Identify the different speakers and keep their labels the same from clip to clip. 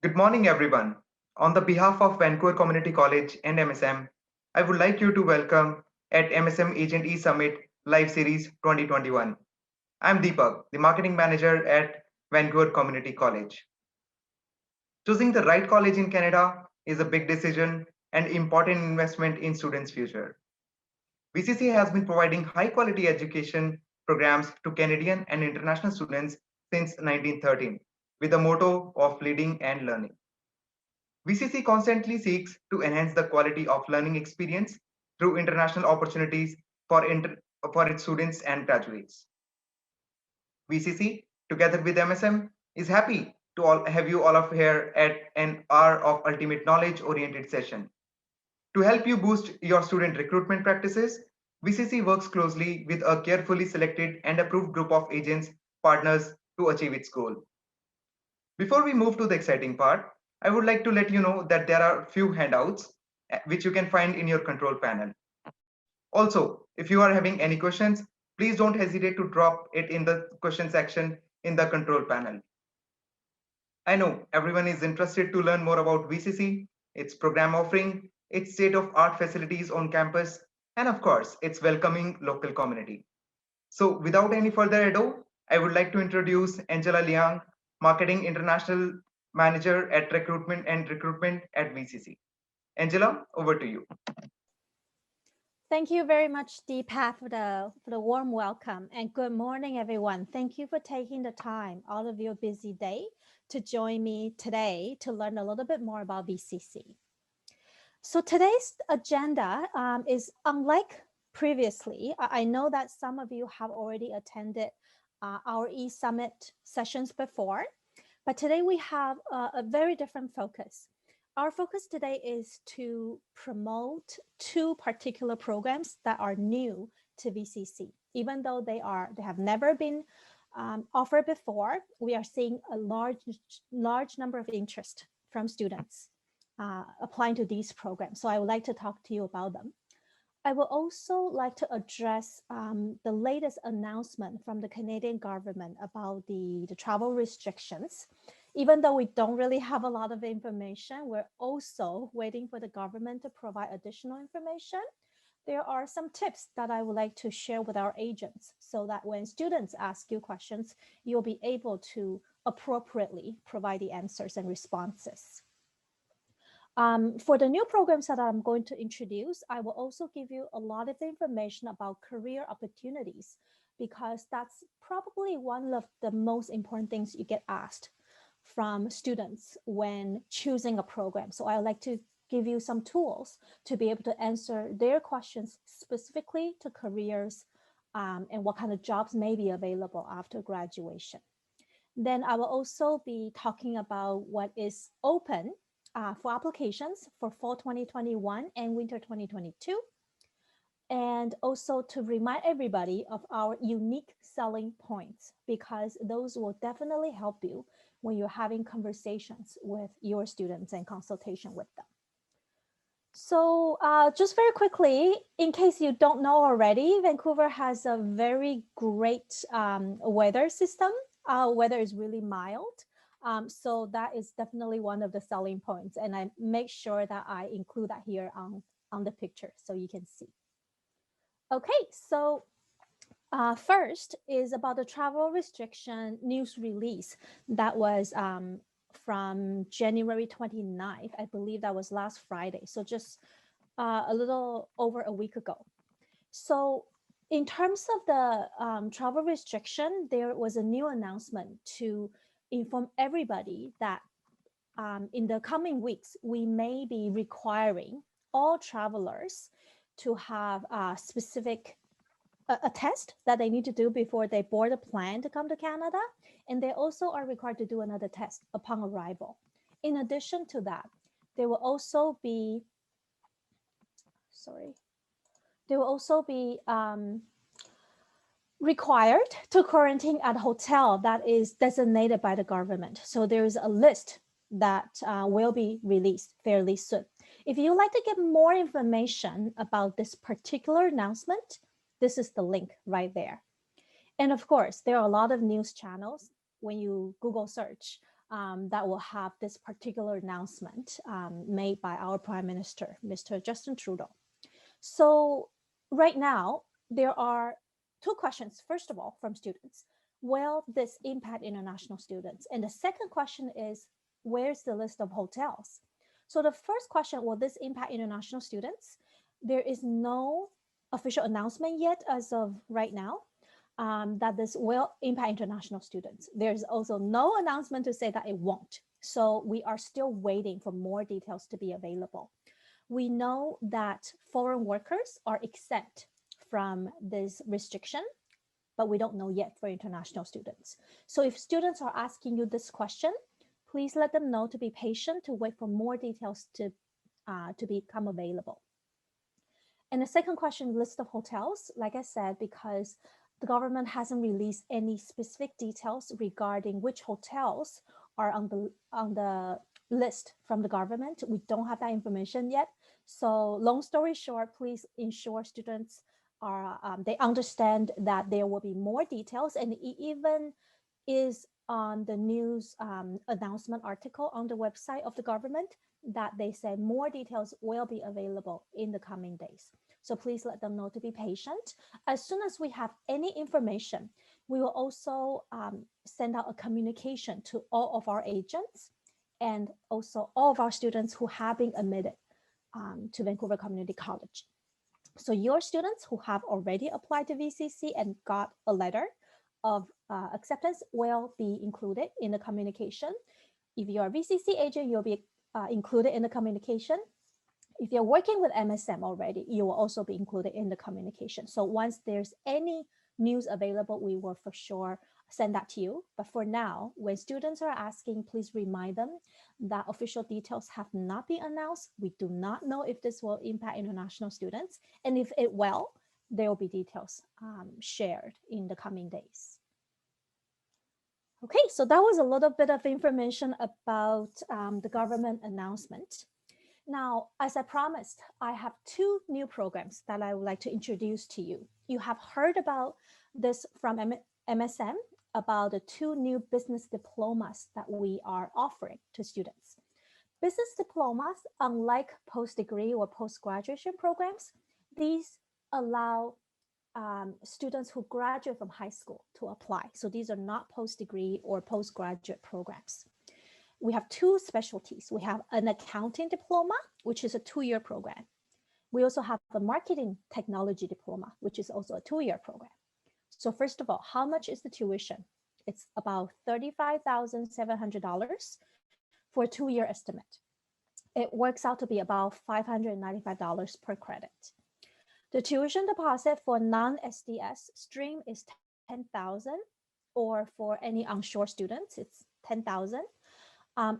Speaker 1: Good morning, everyone. On the behalf of Vancouver Community College and MSM, I would like you to welcome at MSM Agent E Summit Live Series 2021. I'm Deepak, the Marketing Manager at Vancouver Community College. Choosing the right college in Canada is a big decision and important investment in students' future. VCC has been providing high quality education programs to Canadian and international students since 1913 with the motto of leading and learning. VCC constantly seeks to enhance the quality of learning experience through international opportunities for its students and graduates. VCC, together with MSM, is happy to have you all of here at an hour of ultimate knowledge oriented session. To help you boost your student recruitment practices, VCC works closely with a carefully selected and approved group of agents partners to achieve its goal. Before we move to the exciting part, I would like to let you know that there are a few handouts which you can find in your control panel. Also, if you are having any questions, please don't hesitate to drop it in the question section in the control panel. I know everyone is interested to learn more about VCC, its program offering, its state-of-art facilities on campus, and of course, its welcoming local community. So without any further ado, I would like to introduce Angela Liang, Marketing International Manager at Recruitment at VCC. Angela, over to you.
Speaker 2: Thank you very much, Deepak, for the warm welcome. And good morning, everyone. Thank you for taking the time out of your busy day to join me today to learn a little bit more about VCC. So today's agenda is unlike previously. I know that some of you have already attended our e-summit sessions before, but today we have a very different focus. Our focus today is to promote two particular programs that are new to VCC. Even though they have never been offered before, we are seeing a large number of interest from students applying to these programs. So I would like to talk to you about them. I would also like to address the latest announcement from the Canadian government about the travel restrictions. Even though we don't really have a lot of information, we're also waiting for the government to provide additional information. There are some tips that I would like to share with our agents so that when students ask you questions, you'll be able to appropriately provide the answers and responses. For the new programs that I'm going to introduce, I will also give you a lot of information about career opportunities because that's probably one of the most important things you get asked from students when choosing a program. So I like to give you some tools to be able to answer their questions specifically to careers and what kind of jobs may be available after graduation. Then I will also be talking about what is open for applications for fall 2021 and winter 2022. And also to remind everybody of our unique selling points, because those will definitely help you when you're having conversations with your students and consultation with them. So just very quickly, in case you don't know already, Vancouver has a very great weather system. Weather is really mild. So that is definitely one of the selling points. And I make sure that I include that here on the picture so you can see. Okay, so first is about the travel restriction news release that was from January 29th. I believe that was last Friday. So just a little over a week ago. So in terms of the travel restriction, there was a new announcement to inform everybody that in the coming weeks, we may be requiring all travelers to have a specific a test that they need to do before they board a plane to come to Canada. And they also are required to do another test upon arrival. In addition to that, there will also be, required to quarantine at a hotel that is designated by the government. So there's a list that will be released fairly soon. If you'd like to get more information about this particular announcement, this is the link right there. And of course, there are a lot of news channels when you Google search that will have this particular announcement made by our Prime Minister, Mr. Justin Trudeau. So right now, there are two questions, first of all, from students. Will this impact international students? And the second question is, where's the list of hotels? So the first question, will this impact international students? There is no official announcement yet as of right now that this will impact international students. There's also no announcement to say that it won't. So we are still waiting for more details to be available. We know that foreign workers are exempt from this restriction, but we don't know yet for international students. So if students are asking you this question, please let them know to be patient, to wait for more details to become available. And the second question, list of hotels, like I said, because the government hasn't released any specific details regarding which hotels are on the list from the government. We don't have that information yet. So long story short, please ensure students are they understand that there will be more details, and it even is on the news announcement article on the website of the government that they said more details will be available in the coming days. So please let them know to be patient. As soon as we have any information, we will also send out a communication to all of our agents and also all of our students who have been admitted to Vancouver Community College. So your students who have already applied to VCC and got a letter of acceptance will be included in the communication. If you're a VCC agent, you'll be included in the communication. If you're working with MSM already, you will also be included in the communication. So once there's any news available, we will for sure send that to you. But for now, when students are asking, please remind them that official details have not been announced. We do not know if this will impact international students. And if it will, there will be details shared in the coming days. Okay, so that was a little bit of information about the government announcement. Now, as I promised, I have two new programs that I would like to introduce to you. You have heard about this from MSM, about the two new business diplomas that we are offering to students. Business diplomas, unlike post-degree or post-graduation programs, these allow students who graduate from high school to apply. So these are not post-degree or postgraduate programs. We have two specialties. We have an accounting diploma, which is a 2-year program. We also have a marketing technology diploma, which is also a 2-year program. So first of all, how much is the tuition? It's about $35,700 for a 2-year estimate. It works out to be about $595 per credit. The tuition deposit for non-SDS stream is $10,000, or for any onshore students, it's $10,000.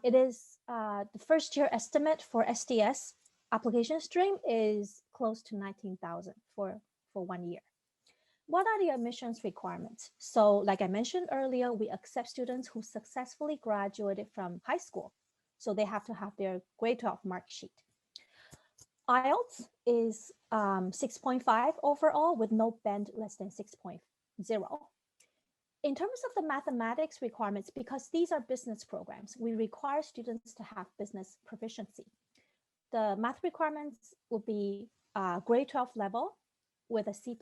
Speaker 2: It is the first year estimate for SDS application stream is close to $19,000 for 1 year. What are the admissions requirements? So like I mentioned earlier, we accept students who successfully graduated from high school. So they have to have their grade 12 mark sheet. IELTS is 6.5 overall with no band less than 6.0. In terms of the mathematics requirements, because these are business programs, we require students to have business proficiency. The math requirements will be grade 12 level with a C+.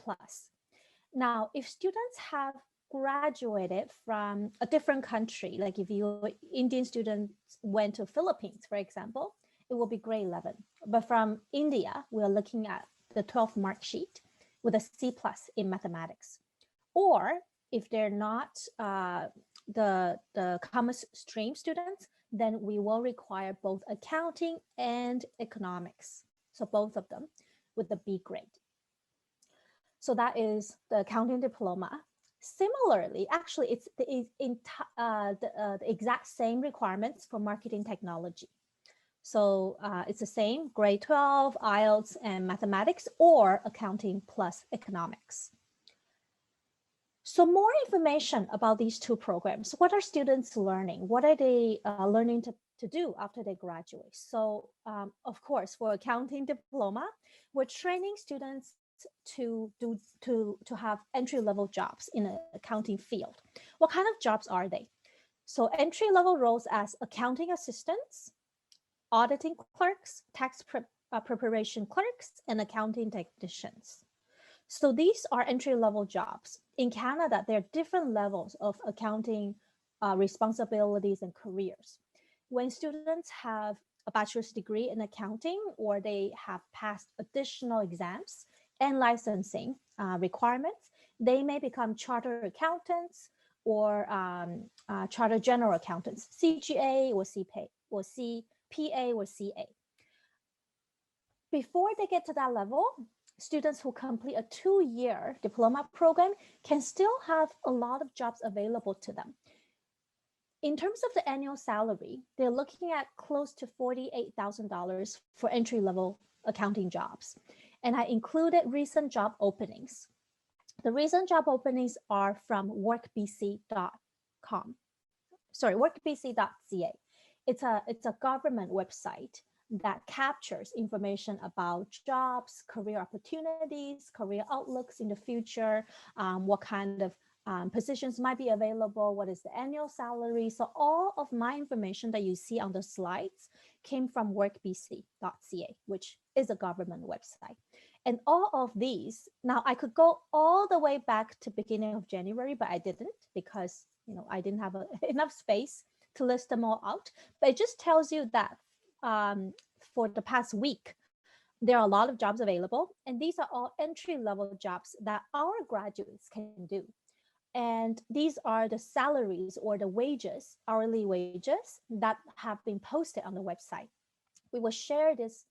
Speaker 2: Now, if students have graduated from a different country, like if you Indian students went to Philippines, for example, it will be grade 11. But from India, we are looking at the 12th mark sheet with a C+ in mathematics. Or if they're not the commerce stream students, then we will require both accounting and economics. So both of them with the B grade. So that is the accounting diploma. Similarly, actually, it's the exact same requirements for marketing technology. So it's the same, grade 12, IELTS, and mathematics, or accounting plus economics. So more information about these two programs. What are students learning? What are they learning to do after they graduate? So of course, for accounting diploma, we're training students to have entry-level jobs in an accounting field. What kind of jobs are they? So entry-level roles as accounting assistants, auditing clerks, preparation clerks, and accounting technicians. So these are entry-level jobs. In Canada, there are different levels of accounting responsibilities and careers. When students have a bachelor's degree in accounting, or they have passed additional exams and licensing requirements, they may become chartered accountants or chartered general accountants, CGA or CPA or CPA or CA. Before they get to that level, students who complete a 2-year diploma program can still have a lot of jobs available to them. In terms of the annual salary, they're looking at close to $48,000 for entry-level accounting jobs. And I included recent job openings. The recent job openings are from workbc.com. Sorry, workbc.ca. It's a government website that captures information about jobs, career opportunities, career outlooks in the future, what kind of positions might be available, what is the annual salary. So all of my information that you see on the slides came from workbc.ca, which is a government website. And all of these, now I could go all the way back to beginning of January, but I didn't because I didn't have enough space to list them all out. But it just tells you that for the past week, there are a lot of jobs available, and these are all entry-level jobs that our graduates can do. And these are the salaries or the wages, hourly wages, that have been posted on the website. We will share this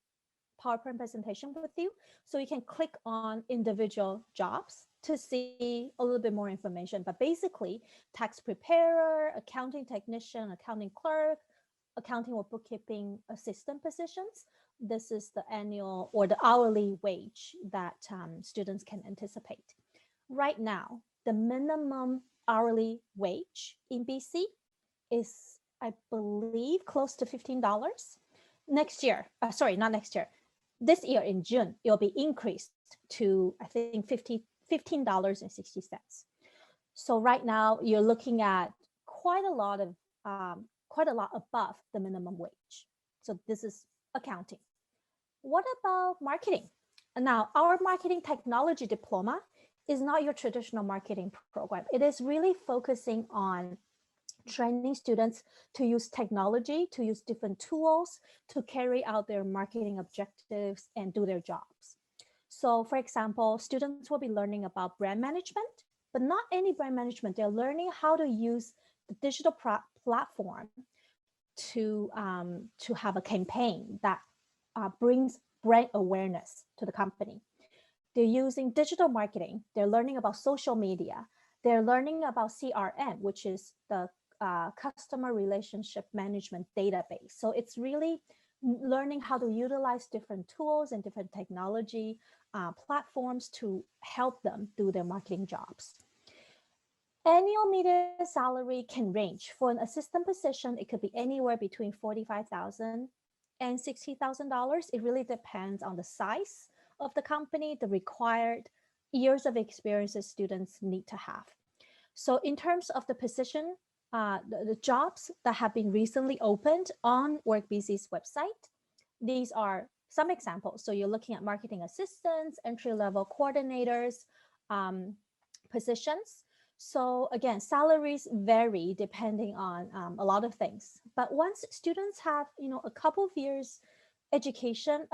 Speaker 2: PowerPoint presentation with you, so you can click on individual jobs to see a little bit more information. But basically, tax preparer, accounting technician, accounting clerk, accounting or bookkeeping assistant positions, this is the annual or the hourly wage that students can anticipate. Right now, the minimum hourly wage in BC is, I believe, close to $15. Next year, sorry, not next year, this year in June, it'll be increased to, I think, $15.60. So right now, you're looking at quite a lot above the minimum wage. So this is accounting. What about marketing? Now, our marketing technology diploma is not your traditional marketing program. It is really focusing on training students to use technology, to use different tools to carry out their marketing objectives and do their jobs. So for example, students will be learning about brand management, but not any brand management. They're learning how to use the digital platform to have a campaign that brings brand awareness to the company. They're using digital marketing. They're learning about social media. They're learning about CRM, which is the customer relationship management database. So it's really learning how to utilize different tools and different technology platforms to help them do their marketing jobs. Annual median salary can range. For an assistant position, it could be anywhere between $45,000 and $60,000. It really depends on the size of the company, the required years of experience that students need to have. So in terms of the position, the jobs that have been recently opened on WorkBC's website, these are some examples. So you're looking at marketing assistants, entry-level coordinators, positions. So again, salaries vary depending on a lot of things. But once students have, a couple of years education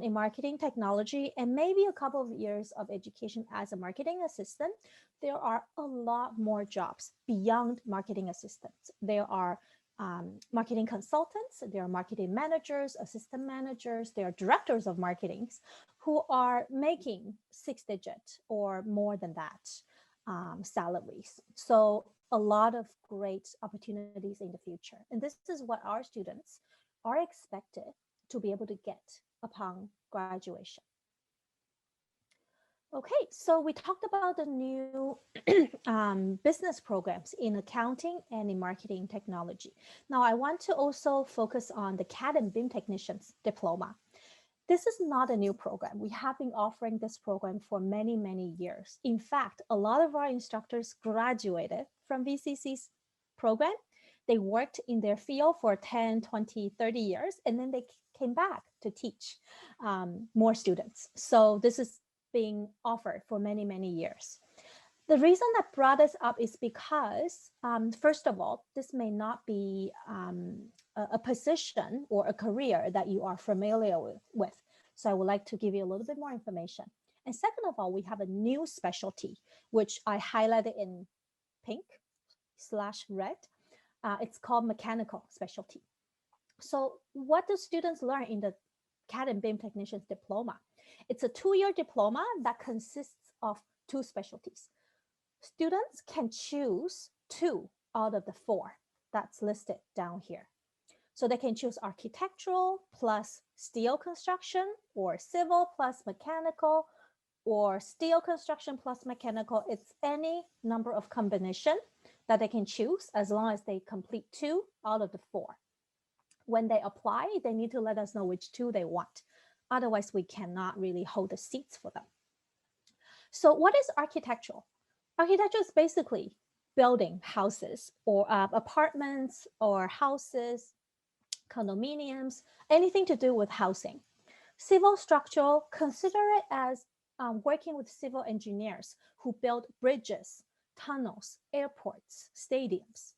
Speaker 2: in marketing technology, and maybe a couple of years of education as a marketing assistant, there are a lot more jobs beyond marketing assistants. There are marketing consultants, there are marketing managers, assistant managers, there are directors of marketing who are making 6-digit or more than that salaries. So a lot of great opportunities in the future. And this is what our students are expected to be able to get upon graduation. Okay, so we talked about the new business programs in accounting and in marketing technology. Now I want to also focus on the CAD and BIM Technicians Diploma. This is not a new program. We have been offering this program for many, many years. In fact, a lot of our instructors graduated from VCC's program. They worked in their field for 10, 20, 30 years, and then they came back to teach more students. So this is being offered for many, many years. The reason that brought this up is because, first of all, this may not be a position or a career that you are familiar with. So I would like to give you a little bit more information. And second of all, we have a new specialty, which I highlighted in pink/red. It's called mechanical specialty. So what do students learn in the CAD and BIM Technicians Diploma? It's a 2-year diploma that consists of 2 specialties. Students can choose 2 out of the 4 that's listed down here. So they can choose architectural plus steel construction, or civil plus mechanical, or steel construction plus mechanical. It's any number of combination that they can choose as long as they complete 2 out of the 4. When they apply, they need to let us know which 2 they want. Otherwise, we cannot really hold the seats for them. So what is architectural? Architecture is basically building houses or apartments or houses, condominiums, anything to do with housing. Civil structural, consider it as working with civil engineers who build bridges, tunnels, airports, stadiums.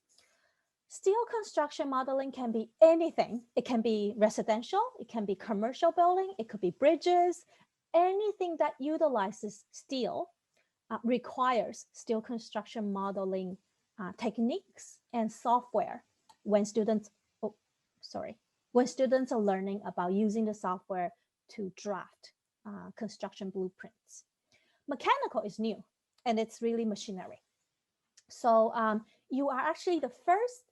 Speaker 2: Steel construction modeling can be anything. It can be residential, it can be commercial building, it could be bridges. Anything that utilizes steel requires steel construction modeling techniques and software when students, when students are learning about using the software to draft construction blueprints. Mechanical is new, and it's really machinery. So you are actually the first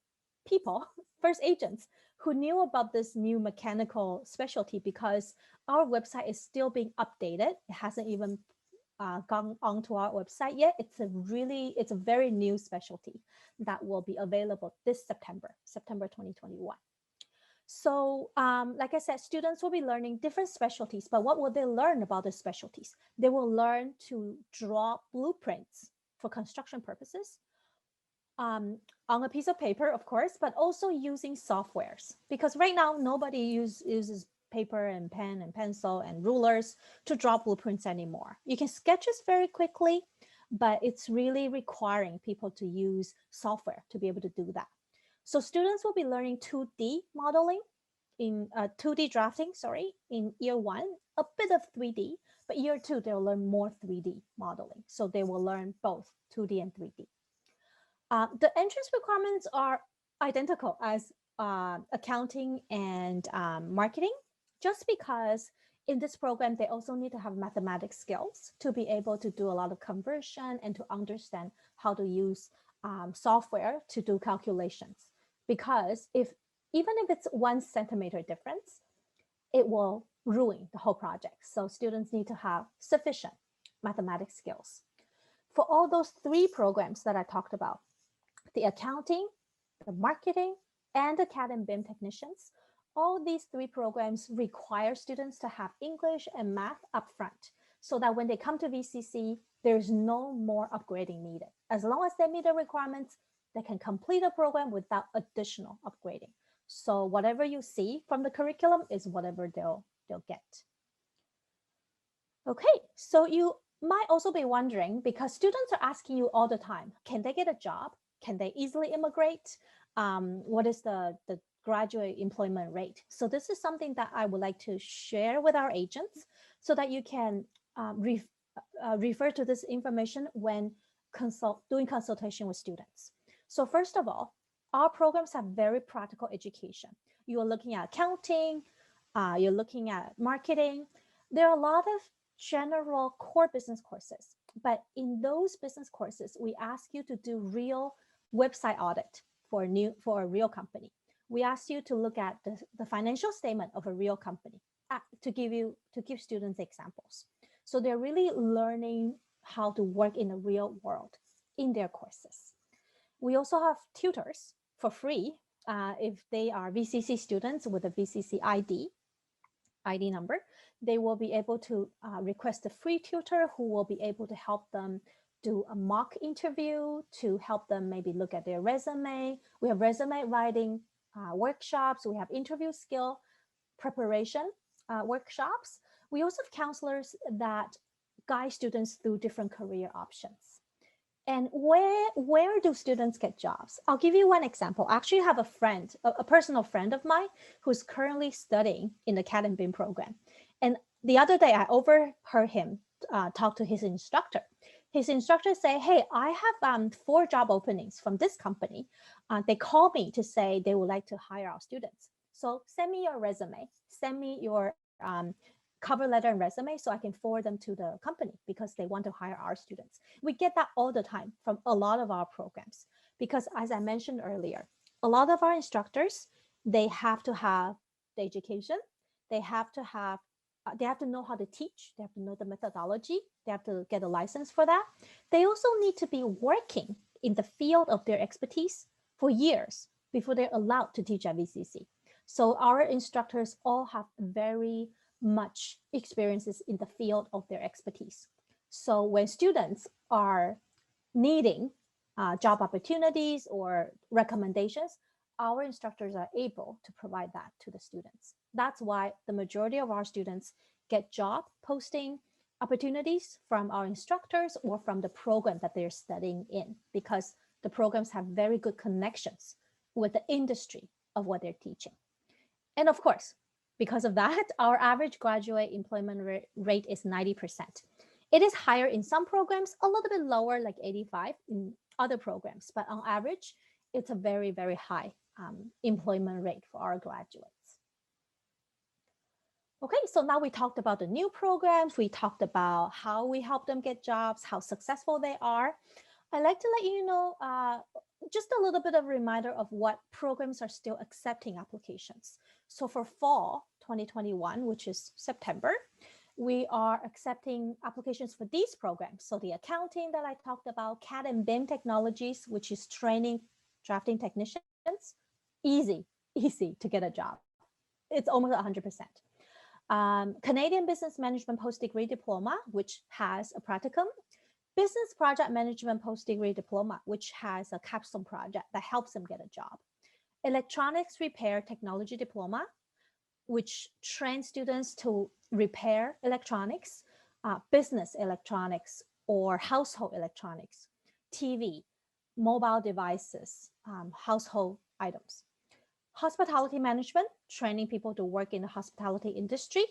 Speaker 2: agents who knew about this new mechanical specialty, because our website is still being updated. It hasn't even gone onto our website yet. It's a very new specialty that will be available this September 2021. So like I said, students will be learning different specialties, but what will they learn about the specialties? They will learn to draw blueprints for construction purposes on a piece of paper, of course, but also using softwares, because right now nobody uses paper and pen and pencil and rulers to draw blueprints anymore. You can sketch this very quickly, but it's really requiring people to use software to be able to do that. So students will be learning 2D modeling in 2D drafting, in year 1, a bit of 3D, but year 2, they'll learn more 3D modeling. So they will learn both 2D and 3D. The entrance requirements are identical as accounting and marketing, just because in this program, they also need to have mathematics skills to be able to do a lot of conversion and to understand how to use software to do calculations. Because even if it's 1 centimeter difference, it will ruin the whole project. So students need to have sufficient mathematics skills. For all those 3 programs that I talked about, the accounting, the marketing, and the CAD and BIM technicians, all these 3 programs require students to have English and math upfront, so that when they come to VCC, there's no more upgrading needed. As long as they meet the requirements, they can complete a program without additional upgrading. So whatever you see from the curriculum is whatever they'll get. Okay, so you might also be wondering, because students are asking you all the time, can they get a job? Can they easily immigrate? What is the graduate employment rate? So this is something that I would like to share with our agents so that you can refer to this information when doing consultation with students. So first of all, our programs have very practical education. You are looking at accounting, you're looking at marketing. There are a lot of general core business courses, but in those business courses, we ask you to do real website audit for a real company. We ask you to look at the financial statement of a real company to give students examples. So they're really learning how to work in the real world in their courses. We also have tutors for free if they are VCC students with a VCC ID number. They will be able to request a free tutor who will be able to help them do a mock interview to help them maybe look at their resume. We have resume writing workshops. We have interview skill preparation workshops. We also have counselors that guide students through different career options. And where do students get jobs? I'll give you one example. I actually have a friend, a personal friend of mine, who's currently studying in the CAD and BIM program. And the other day, I overheard him talk to his instructor. His instructor say, "Hey, I have 4 job openings from this company. They call me to say they would like to hire our students. So send me your resume. Send me your cover letter and resume so I can forward them to the company because they want to hire our students." We get that all the time from a lot of our programs because, as I mentioned earlier, a lot of our instructors, they have to have the education, they have to have they have to know how to teach, they have to know the methodology, they have to get a license for that. They also need to be working in the field of their expertise for years before they're allowed to teach at VCC. So our instructors all have very much experiences in the field of their expertise. So when students are needing job opportunities or recommendations, our instructors are able to provide that to the students. That's why the majority of our students get job posting opportunities from our instructors or from the program that they're studying in, because the programs have very good connections with the industry of what they're teaching. And of course, because of that, our average graduate employment rate is 90%. It is higher in some programs, a little bit lower, like 85 in other programs, but on average, it's a very, very high employment rate for our graduates. Okay, so now we talked about the new programs. We talked about how we help them get jobs, how successful they are. I'd like to let you know just a little bit of a reminder of what programs are still accepting applications. So for fall 2021, which is September, we are accepting applications for these programs. So the accounting that I talked about, CAD and BIM technologies, which is training drafting technicians, easy to get a job. It's almost 100%. Canadian Business Management Post-Degree Diploma, which has a practicum. Business Project Management Post-Degree Diploma, which has a capstone project that helps them get a job. Electronics Repair Technology Diploma, which trains students to repair electronics, business electronics or household electronics, TV, mobile devices, household items. Hospitality Management, training people to work in the hospitality industry.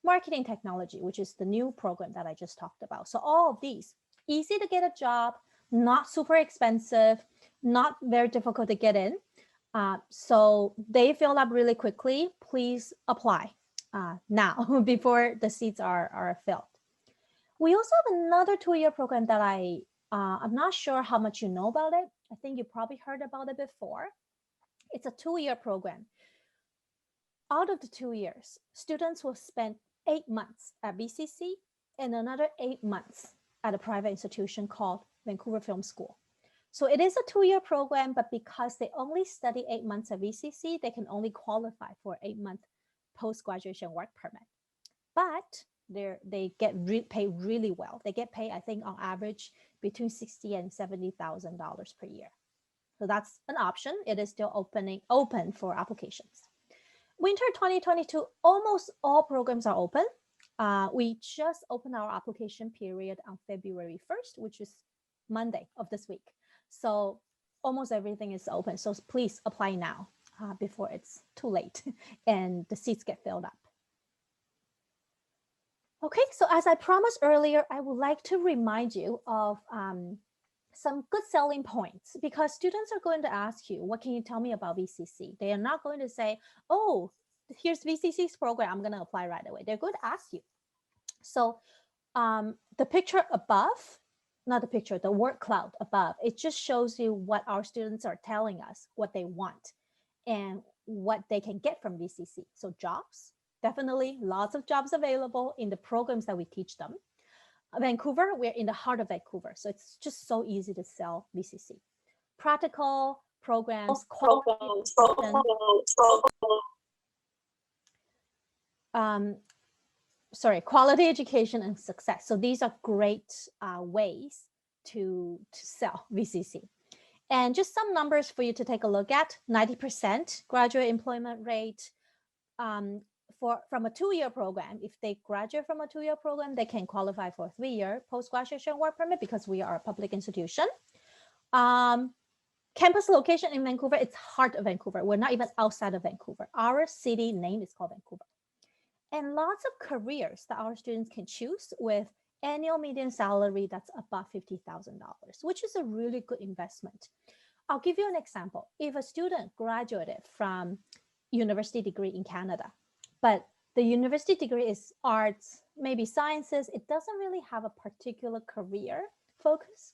Speaker 2: Marketing Technology, which is the new program that I just talked about. So all of these, easy to get a job, not super expensive, not very difficult to get in. So they fill up really quickly. Please apply now before the seats are filled. We also have another 2-year program that I'm not sure how much you know about it. I think you probably heard about it before. It's a 2-year program. Out of the 2 years, students will spend 8 months at VCC and another 8 months at a private institution called Vancouver Film School. So it is a 2-year program, but because they only study 8 months at VCC, they can only qualify for 8-month post-graduation work permit. But they get paid really well. They get paid, I think, on average between $60,000 and $70,000 per year. So that's an option. It is still open for applications. Winter 2022, almost all programs are open. We just opened our application period on February 1st, which is Monday of this week. So almost everything is open. So please apply now before it's too late and the seats get filled up. Okay, so as I promised earlier, I would like to remind you of some good selling points, because students are going to ask you, what can you tell me about VCC? They are not going to say, oh, here's VCC's program, I'm going to apply right away. They're going to ask you. So the picture above, not the picture, the word cloud above, it just shows you what our students are telling us, what they want and what they can get from VCC. So jobs, definitely lots of jobs available in the programs that we teach them. Vancouver, we're in the heart of Vancouver, so it's just so easy to sell VCC. Practical programs, quality education and success. So these are great ways to sell VCC. And just some numbers for you to take a look at: 90% graduate employment rate. From a 2-year program. If they graduate from a 2-year program, they can qualify for a 3-year post-graduation work permit because we are a public institution. Campus location in Vancouver, it's heart of Vancouver. We're not even outside of Vancouver. Our city name is called Vancouver. And lots of careers that our students can choose with annual median salary that's above $50,000, which is a really good investment. I'll give you an example. If a student graduated from university degree in Canada, but the university degree is arts, maybe sciences, it doesn't really have a particular career focus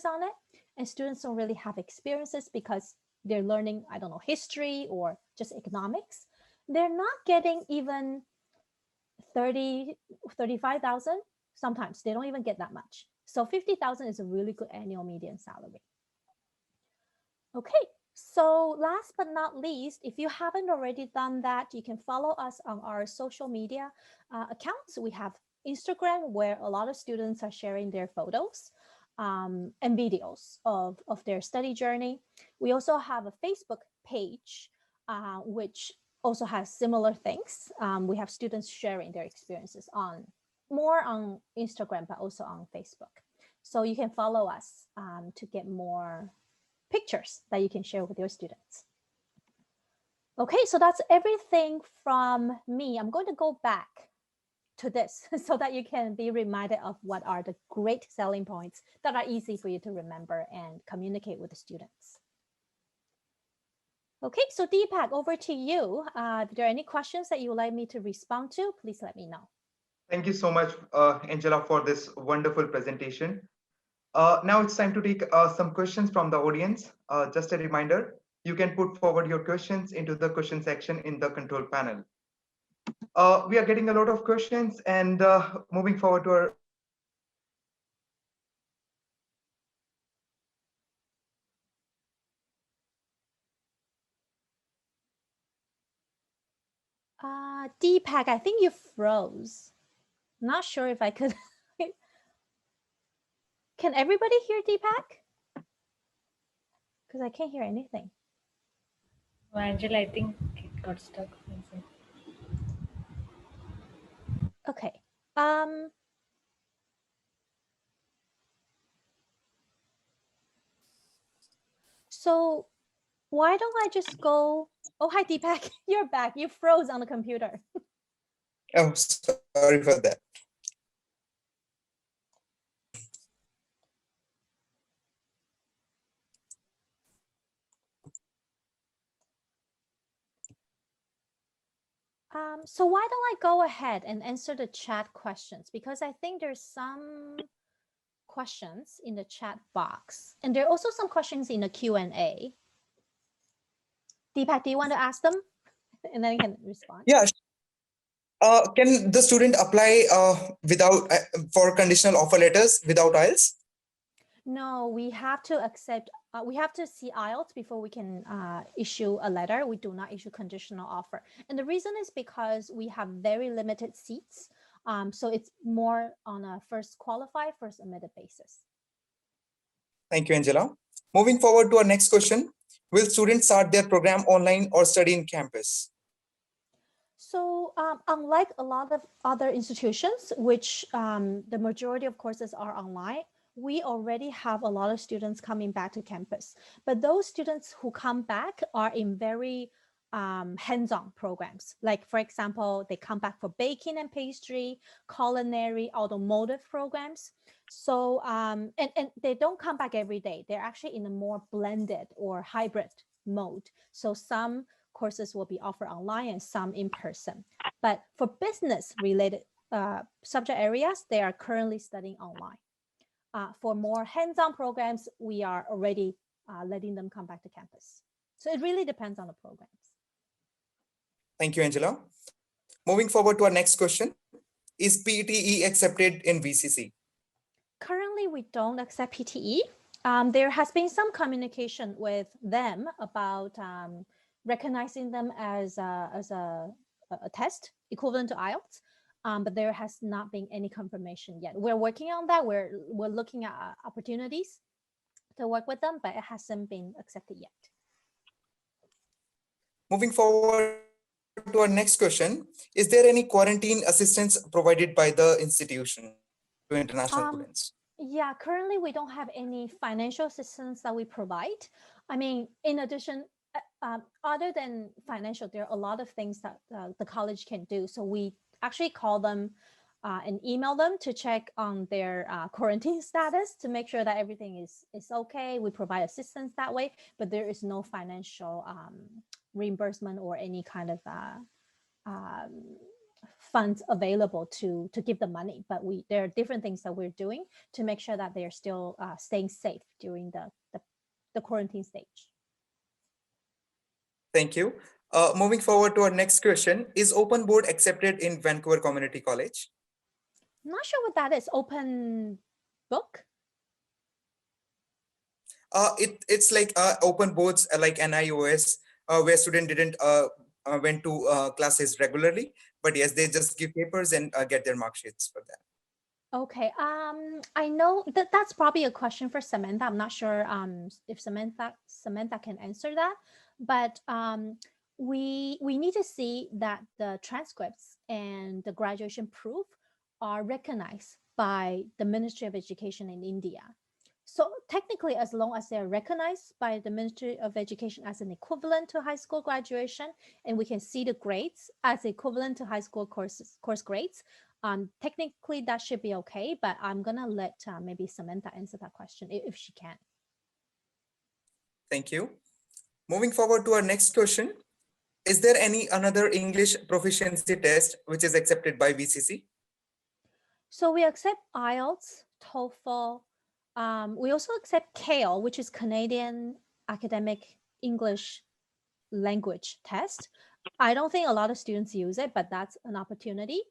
Speaker 2: on it. And students don't really have experiences because they're learning, I don't know, history or just economics. They're not getting even 35,000. Sometimes they don't even get that much. So 50,000 is a really good annual median salary. Okay, so last but not least, if you haven't already done that, you can follow us on our social media accounts. We have Instagram, where a lot of students are sharing their photos and videos of their study journey. We also have a Facebook page, which also has similar things. We have students sharing their experiences more on Instagram, but also on Facebook. So you can follow us to get more pictures that you can share with your students. Okay, so that's everything from me. I'm going to go back to this so that you can be reminded of what are the great selling points that are easy for you to remember and communicate with the students. Okay, so Deepak, over to you. If there are any questions that you would like me to respond to, please let me know.
Speaker 1: Thank you so much, Angela, for this wonderful presentation. Now it's time to take some questions from the audience. Just a reminder, you can put forward your questions into the question section in the control panel. We are getting a lot of questions, and moving forward to our
Speaker 2: Deepak, I think you froze. Not sure if I could. Can everybody hear Deepak? Because I can't hear anything.
Speaker 3: Oh, Angela, I think it got stuck.
Speaker 2: Okay. So why don't I just go? Oh, hi, Deepak. You're back. You froze on the computer.
Speaker 1: Oh, sorry for that.
Speaker 2: So why don't I go ahead and answer the chat questions, because I think there's some questions in the chat box, and there are also some questions in the Q&A. Deepak, do you want to ask them? And then you can respond.
Speaker 1: Yeah. Can the student apply without for conditional offer letters without IELTS?
Speaker 2: No, we have to accept. We have to see IELTS before we can issue a letter. We do not issue conditional offer, and the reason is because we have very limited seats. So it's more on a first qualified, first admitted basis.
Speaker 1: Thank you, Angela. Moving forward to our next question: will students start their program online or study in campus?
Speaker 2: So unlike a lot of other institutions, which the majority of courses are online, we already have a lot of students coming back to campus. But those students who come back are in very hands-on programs. Like, for example, they come back for baking and pastry, culinary, automotive programs. So, and they don't come back every day. They're actually in a more blended or hybrid mode. So some courses will be offered online and some in person. But for business-related subject areas, they are currently studying online. For more hands-on programs, we are already letting them come back to campus. So it really depends on the programs.
Speaker 1: Thank you, Angela. Moving forward to our next question: is PTE accepted in VCC?
Speaker 2: Currently, we don't accept PTE. There has been some communication with them about recognizing them as a test equivalent to IELTS. but there has not been any confirmation yet. We're working on that. We're looking at opportunities to work with them, but it hasn't been accepted yet.
Speaker 1: Moving forward to our next question, is there any quarantine assistance provided by the institution to international students?
Speaker 2: Yeah, currently we don't have any financial assistance that we provide. I mean, in addition, other than financial, there are a lot of things that the college can do. So we actually call them and email them to check on their quarantine status to make sure that everything is okay. We provide assistance that way, but there is no financial reimbursement or any kind of funds available to give them money. But there are different things that we're doing to make sure that they're still staying safe during the quarantine stage.
Speaker 1: Thank you. Moving forward to our next question, is open board accepted in Vancouver Community College?
Speaker 2: I'm not sure what that is. Open book?
Speaker 1: It's like open boards like NIOS, where student didn't went to classes regularly, but yes, they just give papers and get their mark sheets for that.
Speaker 2: Okay. I know that's probably a question for Samantha. I'm not sure if Samantha can answer that, but we need to see that the transcripts and the graduation proof are recognized by the Ministry of Education in India. So technically, as long as they're recognized by the Ministry of Education as an equivalent to high school graduation, and we can see the grades as equivalent to high school course grades, technically that should be okay. But I'm gonna let maybe Samantha answer that question if she can.
Speaker 1: Thank you. Moving forward to our next question, is there any another English proficiency test which is accepted by VCC?
Speaker 2: So we accept IELTS, TOEFL. We also accept CAL, which is Canadian Academic English Language Test. I don't think a lot of students use it, but that's an opportunity.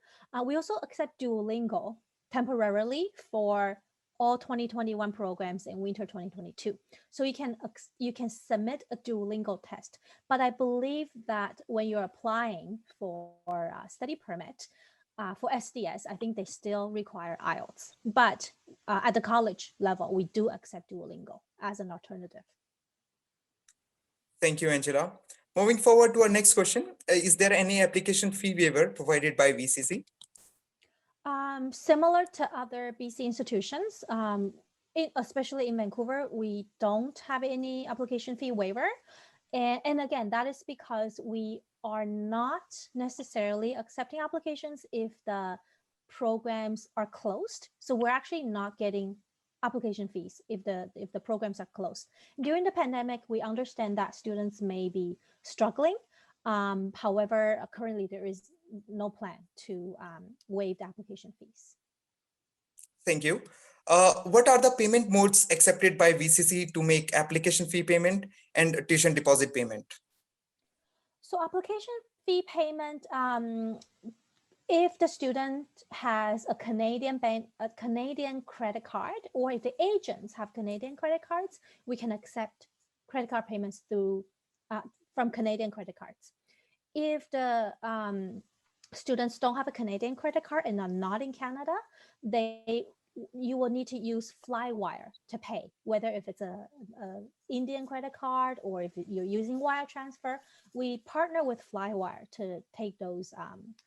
Speaker 2: We also accept Duolingo temporarily for all 2021 programs in winter 2022. So you can submit a Duolingo test, but I believe that when you're applying for a study permit, for SDS, I think they still require IELTS. But at the college level, we do accept Duolingo as an alternative.
Speaker 1: Thank you, Angela. Moving forward to our next question, is there any application fee waiver provided by VCC?
Speaker 2: Similar to other BC institutions, especially in Vancouver, we don't have any application fee waiver. And again, that is because we are not necessarily accepting applications if the programs are closed. So we're actually not getting application fees if the programs are closed. During the pandemic, we understand that students may be struggling. However, currently there is no plan to waive the application fees.
Speaker 1: Thank you. What are the payment modes accepted by VCC to make application fee payment and tuition deposit payment?
Speaker 2: So application fee payment, if the student has a Canadian credit card, or if the agents have Canadian credit cards, we can accept credit card payments through from Canadian credit cards. If the students don't have a Canadian credit card and are not in Canada, you will need to use Flywire to pay, whether if it's a Indian credit card or if you're using wire transfer. We partner with Flywire to take those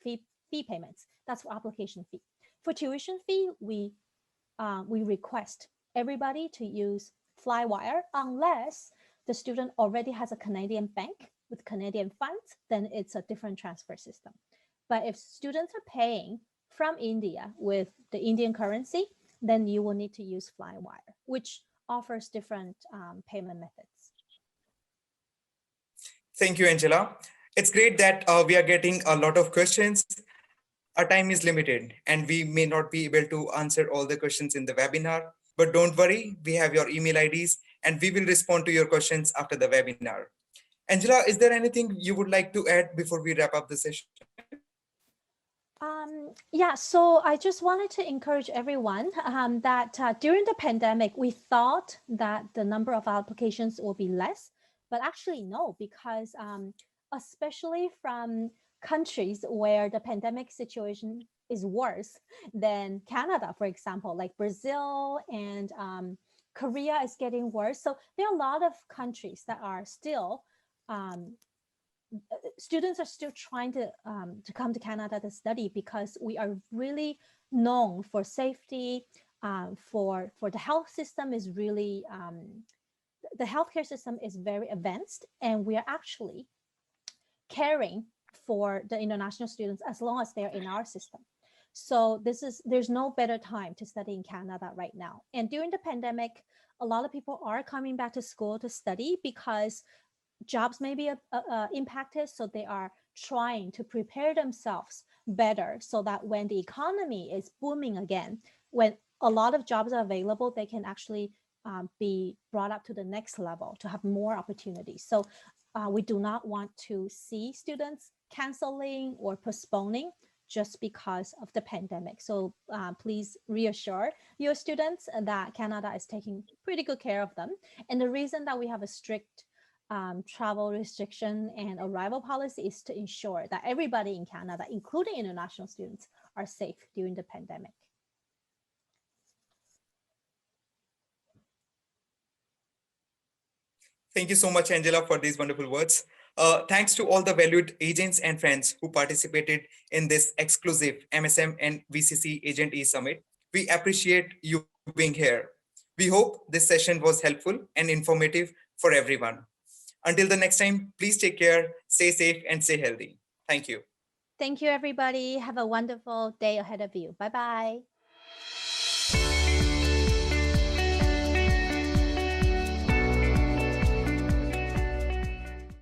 Speaker 2: fee payments. That's for application fee. For tuition fee, we request everybody to use Flywire unless the student already has a Canadian bank with Canadian funds, then it's a different transfer system. But if students are paying from India with the Indian currency, then you will need to use Flywire, which offers different payment methods.
Speaker 1: Thank you, Angela. It's great that we are getting a lot of questions. Our time is limited and we may not be able to answer all the questions in the webinar, but don't worry, we have your email IDs and we will respond to your questions after the webinar. Angela, is there anything you would like to add before we wrap up the session?
Speaker 2: Yeah, so I just wanted to encourage everyone that during the pandemic, we thought that the number of applications will be less, but actually no, because especially from countries where the pandemic situation is worse than Canada, for example, like Brazil and Korea is getting worse. So there are a lot of countries that are still students are still trying to come to Canada to study because we are really known for safety, for the health system is really the healthcare system is very advanced, and we are actually caring for the international students as long as they're in our system. So there's no better time to study in Canada right now. And during the pandemic, a lot of people are coming back to school to study because jobs may be impacted, so they are trying to prepare themselves better so that when the economy is booming again, when a lot of jobs are available, they can actually be brought up to the next level to have more opportunities. So we do not want to see students canceling or postponing just because of the pandemic. So please reassure your students that Canada is taking pretty good care of them. And the reason that we have a strict travel restriction and arrival policy is to ensure that everybody in Canada, including international students, are safe during the pandemic.
Speaker 1: Thank you so much, Angela, for these wonderful words. Thanks to all the valued agents and friends who participated in this exclusive MSM and VCC Agent E Summit. We appreciate you being here. We hope this session was helpful and informative for everyone. Until the next time, please take care, stay safe, and stay healthy. Thank you.
Speaker 2: Thank you, everybody. Have a wonderful day ahead of you. Bye-bye.